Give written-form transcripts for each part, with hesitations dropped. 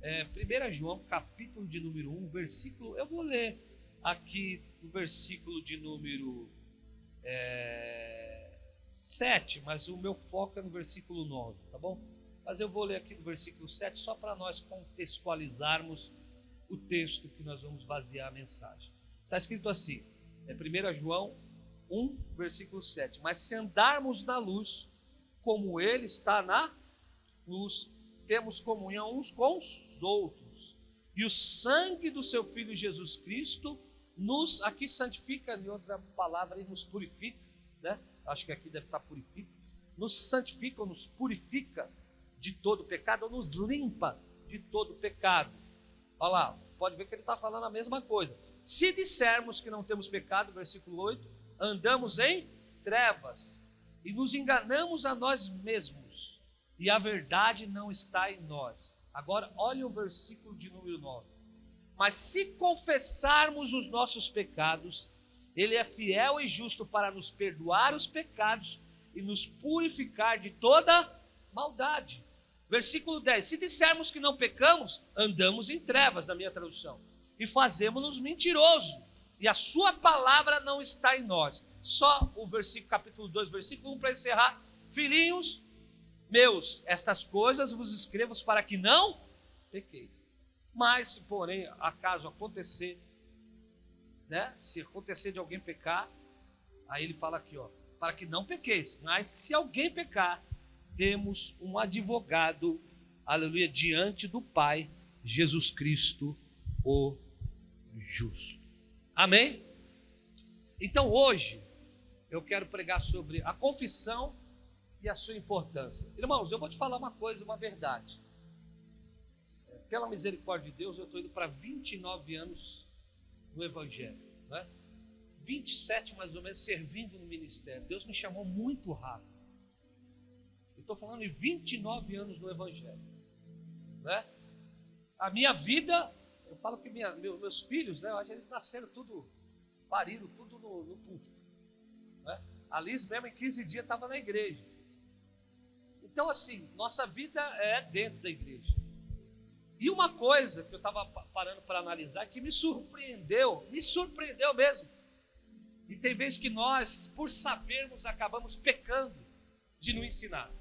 1 João, capítulo de número 1, versículo, eu vou ler aqui o versículo de número 7, mas o meu foco é no versículo 9, tá bom? Mas eu vou ler aqui do versículo 7, só para nós contextualizarmos o texto que nós vamos basear a mensagem. Está escrito assim, 1 João 1, versículo 7, mas se andarmos na luz, como Ele está na luz, temos comunhão uns com os outros, e o sangue do seu Filho Jesus Cristo nos, aqui santifica, em outra palavra, e nos purifica, né? Acho que aqui deve estar purifica, nos santifica ou nos purifica de todo pecado, ou nos limpa de todo pecado. Olha lá, pode ver que ele está falando a mesma coisa. Se dissermos que não temos pecado, versículo 8, andamos em trevas e nos enganamos a nós mesmos, e a verdade não está em nós. Agora, olha o versículo de número 9. Mas se confessarmos os nossos pecados, Ele é fiel e justo para nos perdoar os pecados e nos purificar de toda maldade. Versículo 10. Se dissermos que não pecamos, andamos em trevas, na minha tradução, e fazemos-nos mentiroso, e a sua palavra não está em nós. Só o versículo, capítulo 2, versículo 1, para encerrar. Filhinhos meus, estas coisas vos escrevo para que não pequeis. Mas, se porém acaso acontecer, né, se acontecer de alguém pecar, aí ele fala aqui, para que não pequeis. Mas se alguém pecar, temos um advogado, aleluia, diante do Pai, Jesus Cristo, o justo. Amém? Então hoje eu quero pregar sobre a confissão e a sua importância. Irmãos, eu vou te falar uma coisa, uma verdade. Pela misericórdia de Deus, eu estou indo para 29 anos no Evangelho, né? 27 mais ou menos servindo no ministério. Deus me chamou muito rápido. Estou falando de 29 anos no Evangelho, né? A minha vida, eu falo que meus filhos, né, eles nasceram tudo, pariram tudo no púlpito, né? A Liz mesmo em 15 dias estava na igreja. Então assim, nossa vida é dentro da igreja. E uma coisa que eu estava parando para analisar, que me surpreendeu mesmo. E tem vezes que nós, por sabermos, acabamos pecando de não ensinar.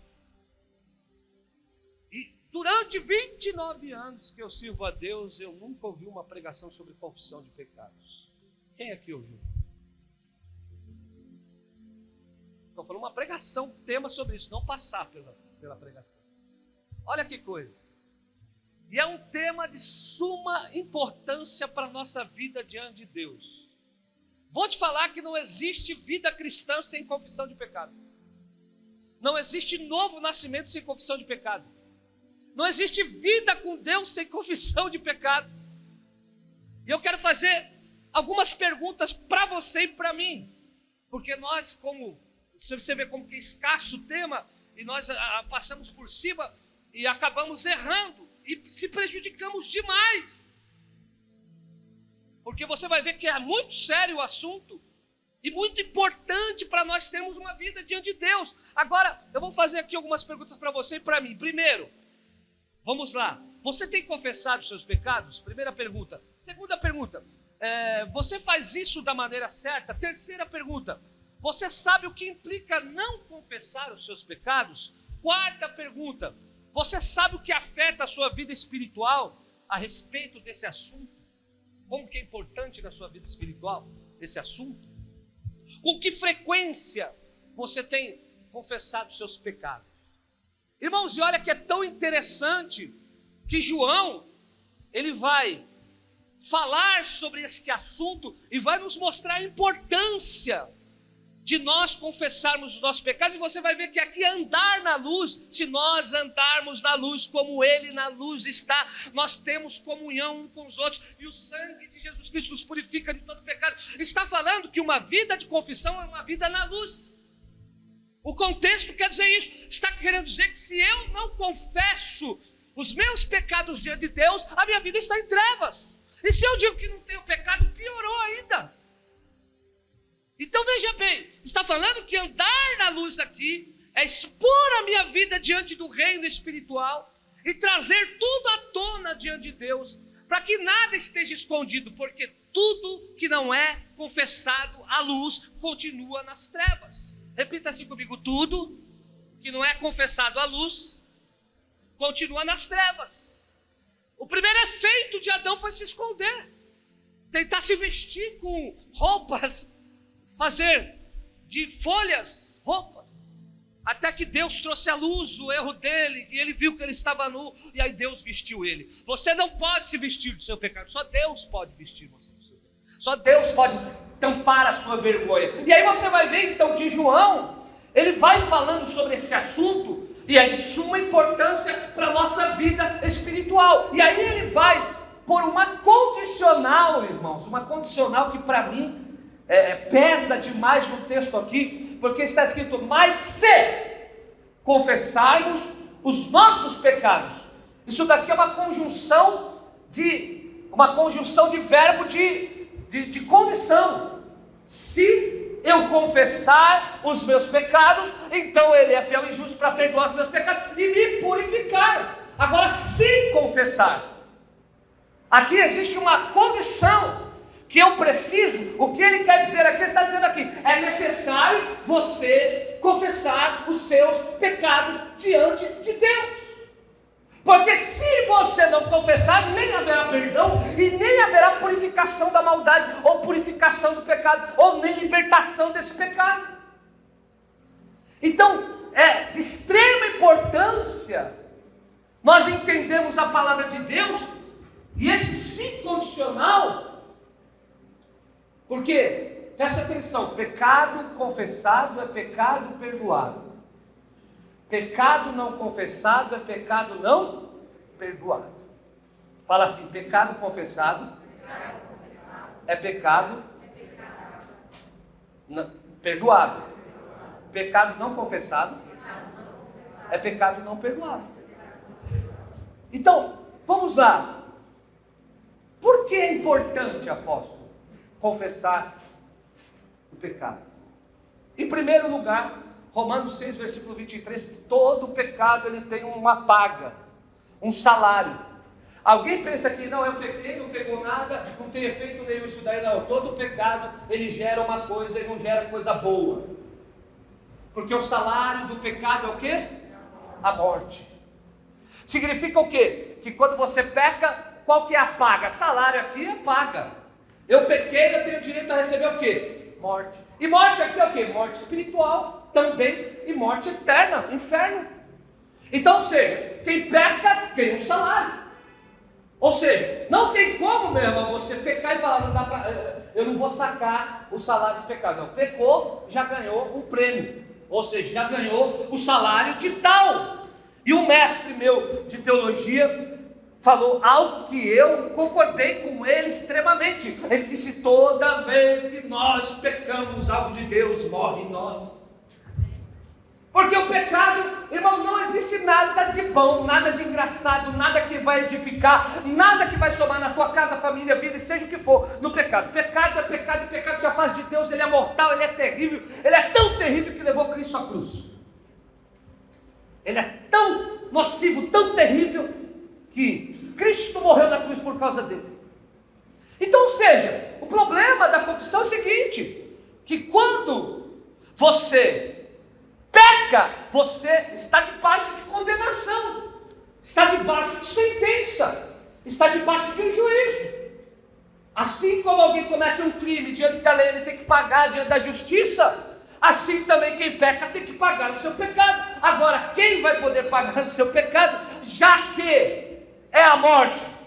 E durante 29 anos que eu sirvo a Deus, eu nunca ouvi uma pregação sobre confissão de pecados. Quem aqui ouviu? Estou falando uma pregação, tema sobre isso, não passar pela pregação. Olha que coisa. E é um tema de suma importância para a nossa vida diante de Deus. Vou te falar que não existe vida cristã sem confissão de pecado. Não existe novo nascimento sem confissão de pecado. Não existe vida com Deus sem confissão de pecado. E eu quero fazer algumas perguntas para você e para mim. Porque nós, você vê como que é escasso o tema, e nós passamos por cima e acabamos errando. E se prejudicamos demais. Porque você vai ver que é muito sério o assunto e muito importante para nós termos uma vida diante de Deus. Agora, eu vou fazer aqui algumas perguntas para você e para mim. Primeiro, vamos lá. Você tem confessado os seus pecados? Primeira pergunta. Segunda pergunta, você faz isso da maneira certa? Terceira pergunta, você sabe o que implica não confessar os seus pecados? Quarta pergunta, você sabe o que afeta a sua vida espiritual a respeito desse assunto? Como que é importante na sua vida espiritual esse assunto? Com que frequência você tem confessado os seus pecados? Irmãos, e olha que é tão interessante que João, ele vai falar sobre este assunto e vai nos mostrar a importância de nós confessarmos os nossos pecados. E você vai ver que aqui andar na luz, se nós andarmos na luz como Ele na luz está, nós temos comunhão uns com os outros, e o sangue de Jesus Cristo nos purifica de todo pecado. Está falando que uma vida de confissão é uma vida na luz. O contexto quer dizer isso. Está querendo dizer que se eu não confesso os meus pecados diante de Deus, a minha vida está em trevas. E se eu digo que não tenho pecado, piorou ainda. Então veja bem, está falando que andar na luz aqui é expor a minha vida diante do reino espiritual, e trazer tudo à tona diante de Deus, para que nada esteja escondido, porque tudo que não é confessado à luz continua nas trevas. Repita assim comigo: tudo que não é confessado à luz continua nas trevas. O primeiro efeito de Adão foi se esconder, tentar se vestir com roupas, fazer de folhas roupas, até que Deus trouxe à luz o erro dele, e ele viu que ele estava nu, e aí Deus vestiu ele. Você não pode se vestir do seu pecado, só Deus pode vestir você do seu pecado, só Deus pode tampar a sua vergonha. E aí você vai ver então que João, ele vai falando sobre esse assunto, e é de suma importância para a nossa vida espiritual. E aí ele vai por uma condicional, irmãos, uma condicional que para mim pesa demais no texto aqui, porque está escrito: mas se confessarmos os nossos pecados. Isso daqui é uma conjunção de verbo de condição. Se eu confessar os meus pecados, então Ele é fiel e justo para perdoar os meus pecados e me purificar. Agora, se confessar, aqui existe uma condição que eu preciso. O que ele quer dizer aqui, ele está dizendo aqui: é necessário você confessar os seus pecados diante de Deus. Porque se você não confessar, nem haverá perdão e nem haverá purificação da maldade, ou purificação do pecado, ou nem libertação desse pecado. Então, é de extrema importância nós entendemos a palavra de Deus, e esse sim condicional, porque, presta atenção, pecado confessado é pecado perdoado. Pecado não confessado é pecado não perdoado. Fala assim: pecado confessado é pecado perdoado. Pecado não confessado é pecado não perdoado. Então, vamos lá. Por que é importante, apóstolo, confessar o pecado? Em primeiro lugar, Romanos 6, versículo 23, que todo pecado ele tem uma paga, um salário. Alguém pensa que não, eu pequei, não pegou nada, não tem efeito nenhum isso daí. Não, todo pecado ele gera uma coisa e não gera coisa boa. Porque o salário do pecado é o quê? A morte. Significa o quê? Que quando você peca, qual que é a paga? Salário aqui é paga. Eu pequei, eu tenho direito a receber o quê? Morte. E morte aqui é o quê? Morte espiritual também, e morte eterna, inferno. Então, ou seja, quem peca tem um salário. Ou seja, não tem como mesmo você pecar e falar: não dá pra, eu não vou sacar o salário de pecado. Não, pecou, já ganhou um prêmio, ou seja, já ganhou o salário de tal. E um mestre meu de teologia falou algo que eu concordei com ele extremamente. Ele disse: toda vez que nós pecamos, algo de Deus morre em nós. Porque o pecado, irmão, não existe nada de bom, nada de engraçado, nada que vai edificar, nada que vai somar na tua casa, família, vida, seja o que for, no pecado. Pecado é pecado, e pecado te afasta de Deus, ele é mortal, ele é terrível, ele é tão terrível que levou Cristo à cruz. Ele é tão nocivo, tão terrível, que Cristo morreu na cruz por causa dele. Então, ou seja, o problema da confissão é o seguinte: que quando você peca, você está debaixo de condenação, está debaixo de sentença, está debaixo de um juízo. Assim como alguém comete um crime diante da lei, ele tem que pagar diante da justiça, assim também quem peca tem que pagar o seu pecado. Agora, quem vai poder pagar o seu pecado, já que é a morte?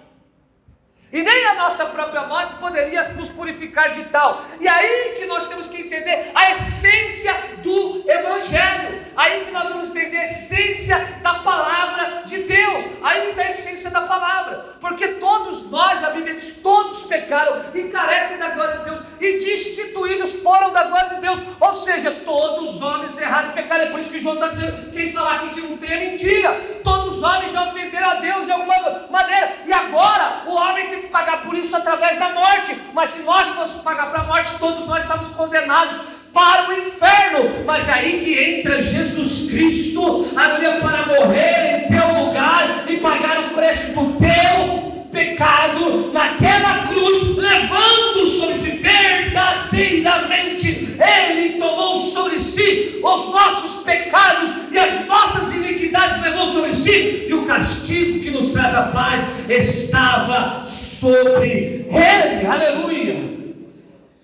E nem a nossa própria morte poderia nos purificar de tal. E aí que nós temos que entender a essência do Evangelho. Aí que nós vamos entender a essência da palavra de Deus. Aí está a essência da palavra. Porque todos nós, a Bíblia diz, todos pecaram e carecem da glória de Deus, e destituídos foram da glória de Deus. Ou seja, todos os homens erraram e pecaram. É por isso que João está dizendo: quem falar aqui que não tem é mentira. Todos os homens já ofenderam a Deus de alguma maneira. E agora o homem tem que pagar por isso através da morte. Mas se nós fôssemos pagar para a morte, todos nós estamos condenados para o inferno. Mas é aí que entra Jesus Cristo, aleluia, para morrer em teu lugar e pagar o preço do teu pecado naquela cruz, levando sobre si verdadeiramente. Ele tomou sobre si os nossos pecados e as nossas iniquidades levou sobre si, e o castigo que nos traz a paz estava sobre ele. Aleluia!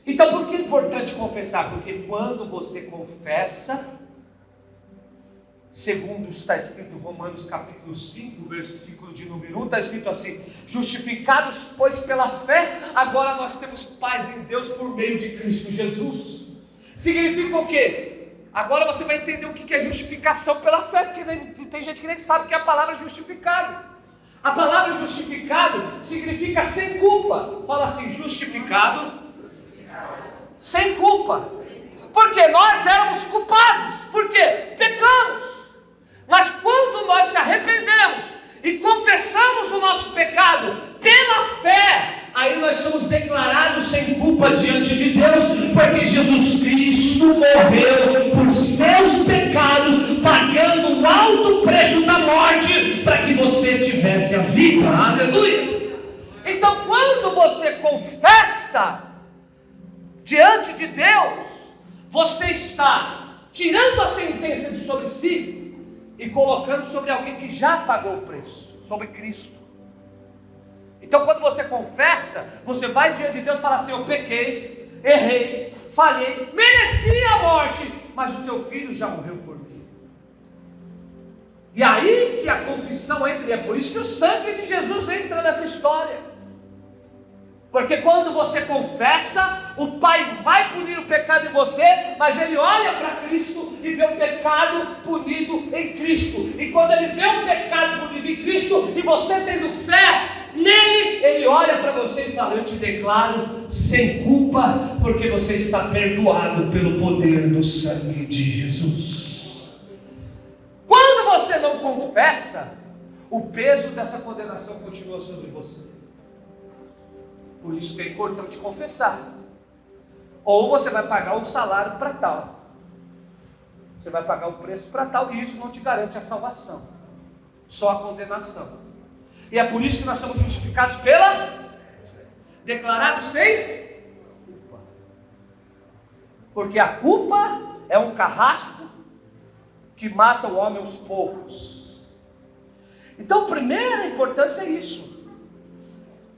Então, por que é importante confessar? Porque quando você confessa, segundo está escrito em Romanos capítulo 5, versículo de número 1, está escrito assim: justificados, pois, pela fé, agora nós temos paz em Deus por meio de Cristo Jesus. Significa o quê? Agora você vai entender o que é justificação pela fé, porque tem gente que nem sabe o que é a palavra justificado. A palavra justificado significa sem culpa. Fala assim: justificado sem culpa. Porque nós éramos culpados. Por quê? Pecamos. Mas quando nós se arrependemos e confessamos o nosso pecado pela fé, aí nós somos declarados sem culpa diante de Deus, porque Jesus Cristo morreu por seus pecados, pagando um alto preço da morte, para que você tivesse a vida. Aleluia! Então, quando você confessa diante de Deus, você está tirando a sentença de sobre si e colocando sobre alguém que já pagou o preço, sobre Cristo. Então, quando você confessa, você vai diante de Deus e fala assim: eu pequei, errei, falhei, mereci a morte, mas o teu filho já morreu por mim. E aí que a confissão entra, e é por isso que o sangue de Jesus entra nessa história. Porque quando você confessa, o Pai vai punir o pecado em você, mas Ele olha para Cristo e vê o pecado punido em Cristo. E quando Ele vê o pecado punido em Cristo, e você tendo fé nele, Ele olha para você e fala: eu te declaro sem culpa, porque você está perdoado pelo poder do sangue de Jesus. Quando você não confessa, o peso dessa condenação continua sobre você. Por isso que é importante confessar. Ou você vai pagar o salário para tal. Você vai pagar o preço para tal, e isso não te garante a salvação, só a condenação. E é por isso que nós somos justificados declarados sem culpa. Porque a culpa é um carrasco que mata o homem aos poucos. Então, a primeira importância é isso.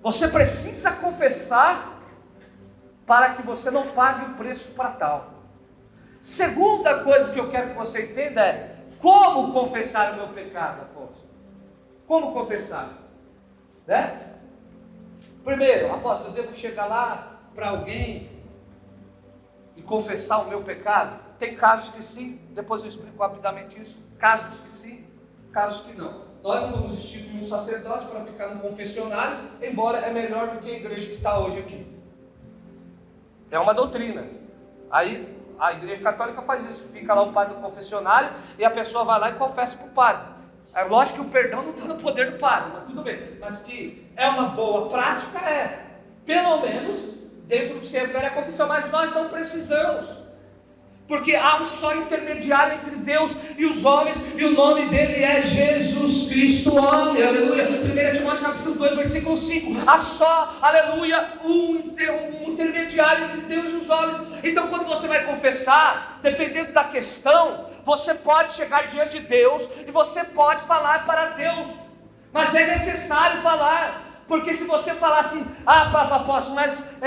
Você precisa confessar para que você não pague o preço para tal. Segunda coisa que eu quero que você entenda é: como confessar o meu pecado, apóstolo? Como confessar? Né? Primeiro, apóstolo, eu devo chegar lá para alguém e confessar o meu pecado? Tem casos que sim, depois eu explico rapidamente isso. Casos que sim, casos que não. Nós não vamos instituir um sacerdote para ficar no confessionário, embora é melhor do que a igreja que está hoje aqui. É uma doutrina. Aí a igreja católica faz isso, fica lá o padre do confessionário e a pessoa vai lá e confessa para o padre. É lógico que o perdão não está no poder do padre, mas tudo bem. Mas que é uma boa prática, pelo menos dentro do que se refere à confissão. Mas nós não precisamos. Porque há um só intermediário entre Deus e os homens, e o nome dele é Jesus Cristo, homem, aleluia. 1 Timóteo capítulo 2, versículo 5, há só, aleluia, um intermediário entre Deus e os homens. Então, quando você vai confessar, dependendo da questão, você pode chegar diante de Deus, e você pode falar para Deus, mas é necessário falar. Porque se você falar assim: apóstolo, mas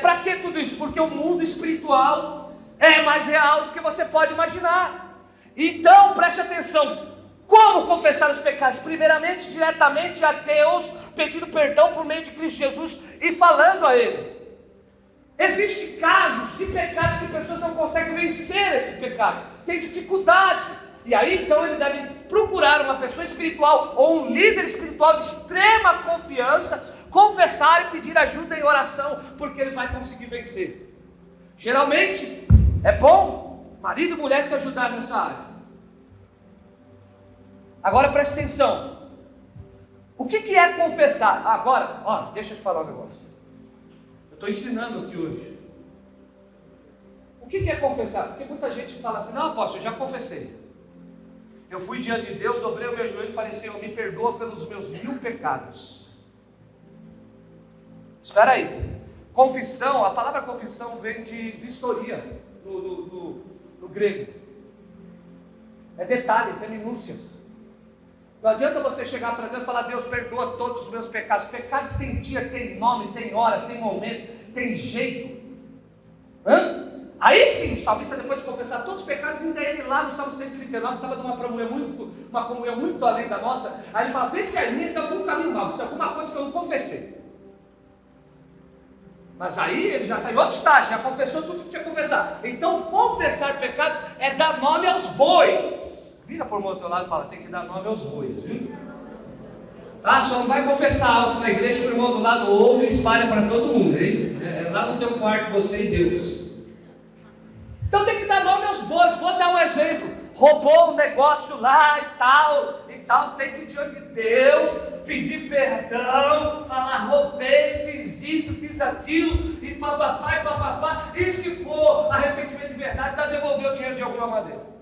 para que tudo isso? Porque o mundo espiritual é mais real do que você pode imaginar. Então, preste atenção. Como confessar os pecados? Primeiramente, diretamente a Deus, pedindo perdão por meio de Cristo Jesus e falando a Ele. Existem casos de pecados que pessoas não conseguem vencer esse pecado, tem dificuldade. E aí, então, ele deve procurar uma pessoa espiritual ou um líder espiritual de extrema confiança, confessar e pedir ajuda em oração, porque ele vai conseguir vencer. Geralmente, é bom marido e mulher se ajudar nessa área. Agora preste atenção. O que é confessar? Agora, deixa eu te falar um negócio. Eu estou ensinando aqui hoje. O que é confessar? Porque muita gente fala assim: não, apóstolo, eu já confessei. Eu fui diante de Deus, dobrei o meu joelho e falei: Senhor, me perdoa pelos meus 1000 pecados. Espera aí. Confissão, a palavra confissão vem de vistoria no grego. É detalhes, é minúcia. Não adianta você chegar para Deus e falar: Deus, perdoa todos os meus pecados. Pecado tem dia, tem nome, tem hora, tem momento, tem jeito. Aí sim, o salmista, depois de confessar todos os pecados, ainda ele lá no Salmo 139, estava numa comunhão muito além da nossa. Aí ele fala: vê se ali tem algum caminho mal, se é alguma coisa que eu não confessei. Mas aí ele já está em outro estágio, já confessou tudo que tinha que confessar. Então, confessar pecados é dar nome aos bois. Vira por um outro lado e fala: tem que dar nome aos bois, viu? Só não vai confessar alto na igreja, que o irmão do lado ouve e espalha para todo mundo, hein? É lá no teu quarto, você e Deus. Então tem que dar nome aos bois. Vou dar um exemplo: roubou um negócio lá e tal, tem que ir diante de Deus, pedir perdão, falar: roubei, fiz isso, fiz aquilo, e papapá, e papapá, e se for arrependimento de verdade, devolver o dinheiro de alguma maneira.